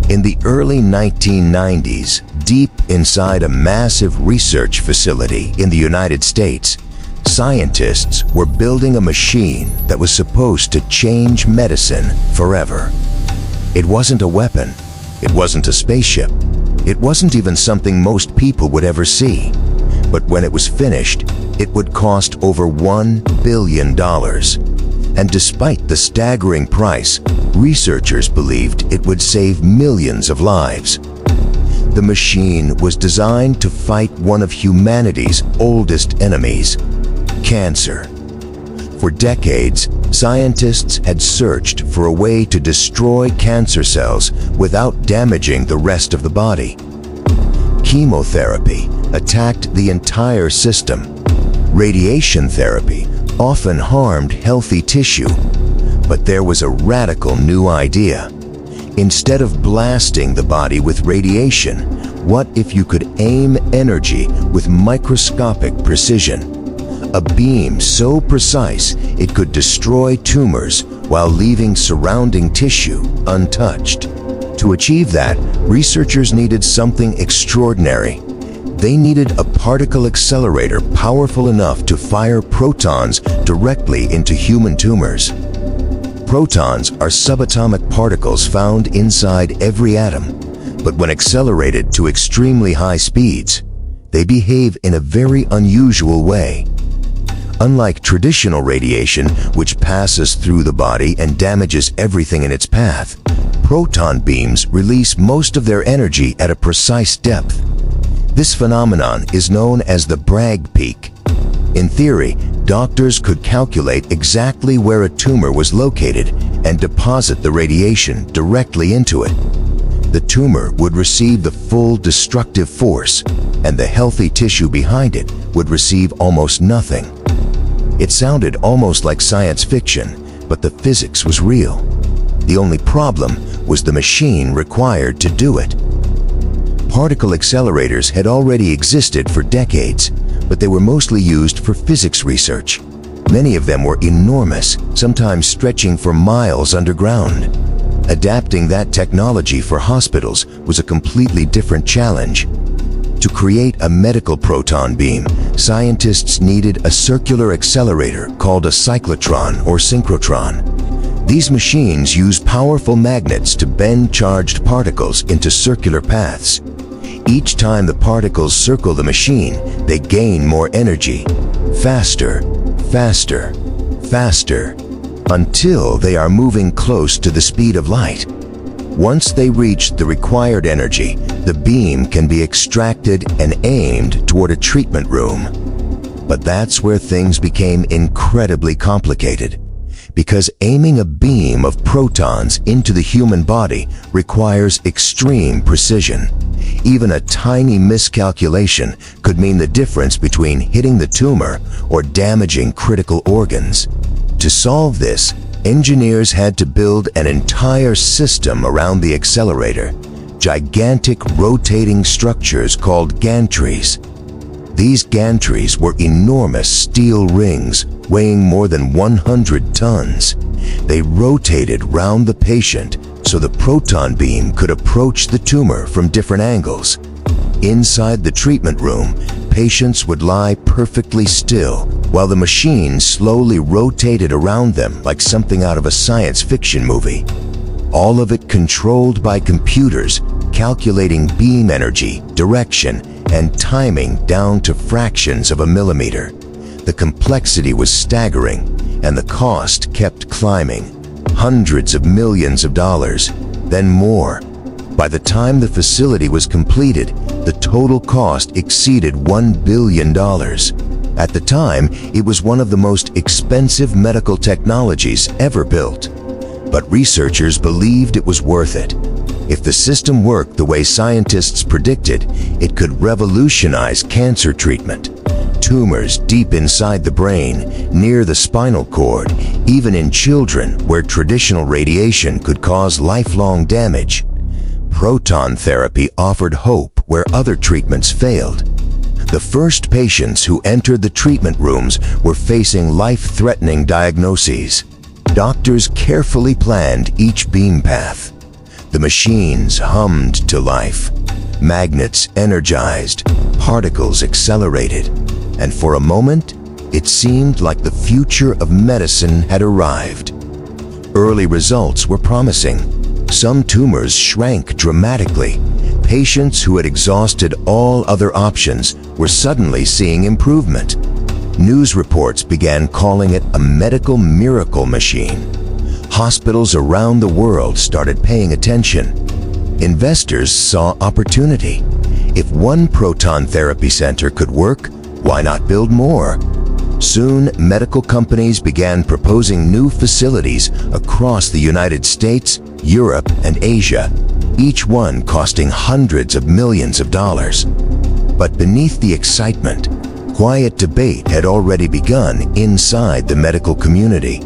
In the early 1990s, deep inside a massive research facility in the United States, scientists were building a machine that was supposed to change medicine forever. It wasn't a weapon. It wasn't a spaceship. It wasn't even something most people would ever see. But when it was finished, it would cost over $1 billion. And despite the staggering price, researchers believed it would save millions of lives. The machine was designed to fight one of humanity's oldest enemies, cancer. For decades, scientists had searched for a way to destroy cancer cells without damaging the rest of the body. Chemotherapy attacked the entire system. Radiation therapy often harmed healthy tissue. But there was a radical new idea. Instead of blasting the body with radiation, what if you could aim energy with microscopic precision? A beam so precise it could destroy tumors while leaving surrounding tissue untouched. To achieve that, researchers needed something extraordinary. They needed a particle accelerator powerful enough to fire protons directly into human tumors. Protons are subatomic particles found inside every atom, but when accelerated to extremely high speeds, they behave in a very unusual way. Unlike traditional radiation, which passes through the body and damages everything in its path, proton beams release most of their energy at a precise depth. This phenomenon is known as the Bragg peak. In theory, doctors could calculate exactly where a tumor was located and deposit the radiation directly into it. The tumor would receive the full destructive force, and the healthy tissue behind it would receive almost nothing. It sounded almost like science fiction, but the physics was real. The only problem was the machine required to do it. Particle accelerators had already existed for decades, but they were mostly used for physics research. Many of them were enormous, sometimes stretching for miles underground. Adapting that technology for hospitals was a completely different challenge. To create a medical proton beam, scientists needed a circular accelerator called a cyclotron or synchrotron. These machines use powerful magnets to bend charged particles into circular paths. Each time the particles circle the machine, they gain more energy. Faster, faster, faster, until they are moving close to the speed of light. Once they reach the required energy, the beam can be extracted and aimed toward a treatment room. But that's where things became incredibly complicated, because aiming a beam of protons into the human body requires extreme precision. Even a tiny miscalculation could mean the difference between hitting the tumor or damaging critical organs. To solve this, engineers had to build an entire system around the accelerator, gigantic rotating structures called gantries. These gantries were enormous steel rings weighing more than 100 tons. They rotated round the patient so the proton beam could approach the tumor from different angles. Inside the treatment room, patients would lie perfectly still while the machine slowly rotated around them like something out of a science fiction movie. All of it controlled by computers, calculating beam energy, direction, and timing down to fractions of a millimeter. The complexity was staggering, and the cost kept climbing. Hundreds of millions of dollars, then more. By the time the facility was completed, the total cost exceeded $1 billion. At the time, it was one of the most expensive medical technologies ever built. But researchers believed it was worth it. If the system worked the way scientists predicted, it could revolutionize cancer treatment. Tumors deep inside the brain, near the spinal cord, even in children where traditional radiation could cause lifelong damage. Proton therapy offered hope where other treatments failed. The first patients who entered the treatment rooms were facing life-threatening diagnoses. Doctors carefully planned each beam path. The machines hummed to life. Magnets energized, particles accelerated, and for a moment, it seemed like the future of medicine had arrived. Early results were promising. Some tumors shrank dramatically. Patients who had exhausted all other options were suddenly seeing improvement. News reports began calling it a medical miracle machine. Hospitals around the world started paying attention. Investors saw opportunity. If one proton therapy center could work, why not build more? Soon, medical companies began proposing new facilities across the United States, Europe, and Asia, each one costing hundreds of millions of dollars. But beneath the excitement, quiet debate had already begun inside the medical community.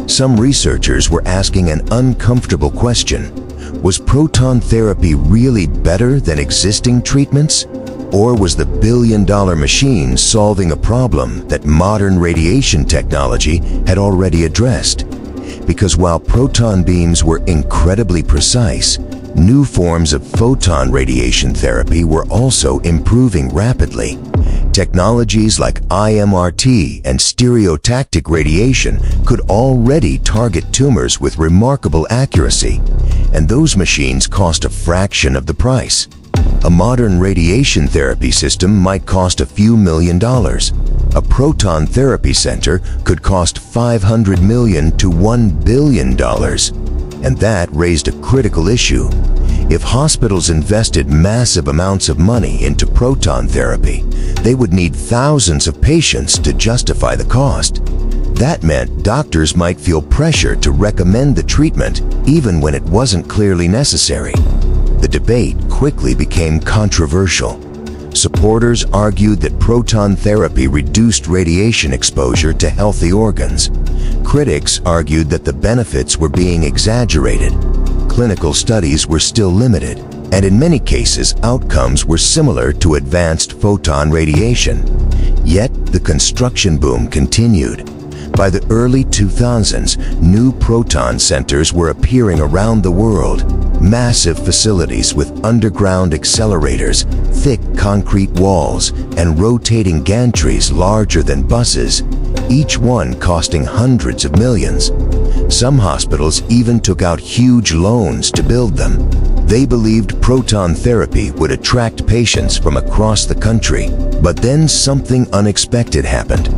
Some researchers were asking an uncomfortable question. Was proton therapy really better than existing treatments? Or was the billion-dollar machine solving a problem that modern radiation technology had already addressed? Because while proton beams were incredibly precise, new forms of photon radiation therapy were also improving rapidly. Technologies like IMRT and stereotactic radiation could already target tumors with remarkable accuracy, and those machines cost a fraction of the price. A modern radiation therapy system might cost a few $1,000,000. A proton therapy center could cost $500 million to $1 billion. And that raised a critical issue. If hospitals invested massive amounts of money into proton therapy, they would need thousands of patients to justify the cost. That meant doctors might feel pressure to recommend the treatment even when it wasn't clearly necessary. The debate quickly became controversial. Supporters argued that proton therapy reduced radiation exposure to healthy organs. Critics argued that the benefits were being exaggerated. Clinical studies were still limited, and in many cases, outcomes were similar to advanced photon radiation. Yet, the construction boom continued. By the early 2000s, new proton centers were appearing around the world. Massive facilities with underground accelerators, thick concrete walls, and rotating gantries larger than buses, each one costing hundreds of millions. Some hospitals even took out huge loans to build them. They believed proton therapy would attract patients from across the country. But then something unexpected happened.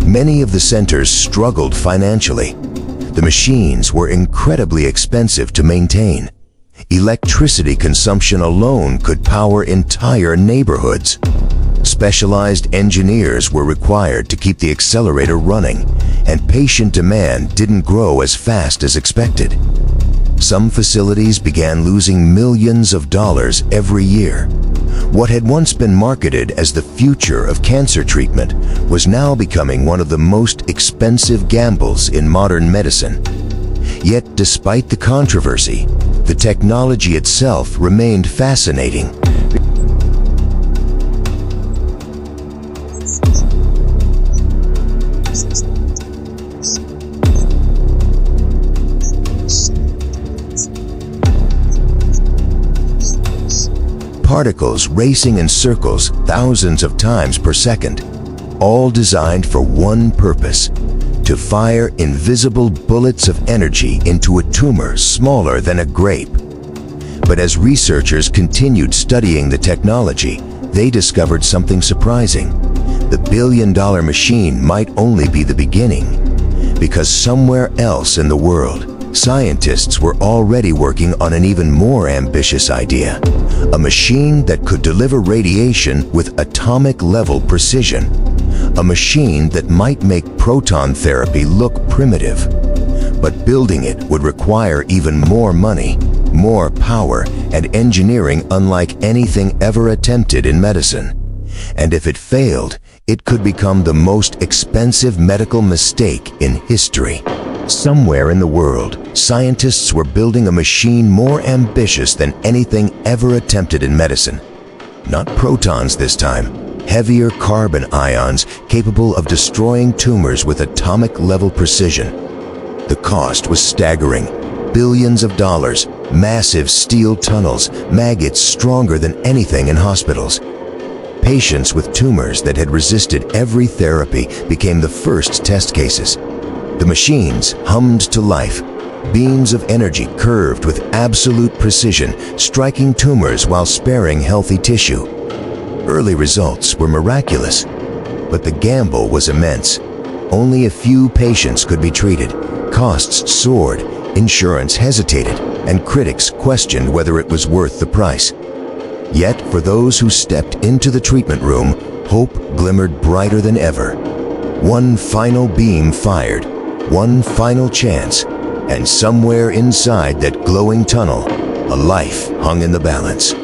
Many of the centers struggled financially. The machines were incredibly expensive to maintain. Electricity consumption alone could power entire neighborhoods. Specialized engineers were required to keep the accelerator running, and patient demand didn't grow as fast as expected. Some facilities began losing millions of dollars every year. What had once been marketed as the future of cancer treatment was now becoming one of the most expensive gambles in modern medicine. Yet, despite the controversy, the technology itself remained fascinating. Particles racing in circles thousands of times per second, all designed for one purpose: to fire invisible bullets of energy into a tumor smaller than a grape. But as researchers continued studying the technology, they discovered something surprising. The billion-dollar machine might only be the beginning, because somewhere else in the world, scientists were already working on an even more ambitious idea: a machine that could deliver radiation with atomic-level precision. A machine that might make proton therapy look primitive. But building it would require even more money, more power, and engineering unlike anything ever attempted in medicine. And if it failed, it could become the most expensive medical mistake in history. Somewhere in the world, scientists were building a machine more ambitious than anything ever attempted in medicine. Not protons this time. Heavier carbon ions capable of destroying tumors with atomic-level precision. The cost was staggering: billions of dollars, Massive steel tunnels, maggots stronger than anything in hospitals. Patients with tumors that had resisted every therapy became the first test cases. The machines hummed to life. Beams of energy curved with absolute precision, striking tumors while sparing healthy tissue. Early results were miraculous, but the gamble was immense. Only a few patients could be treated. Costs soared, insurance hesitated, and critics questioned whether it was worth the price. Yet, for those who stepped into the treatment room, hope glimmered brighter than ever. One final beam fired, one final chance, and somewhere inside that glowing tunnel, a life hung in the balance.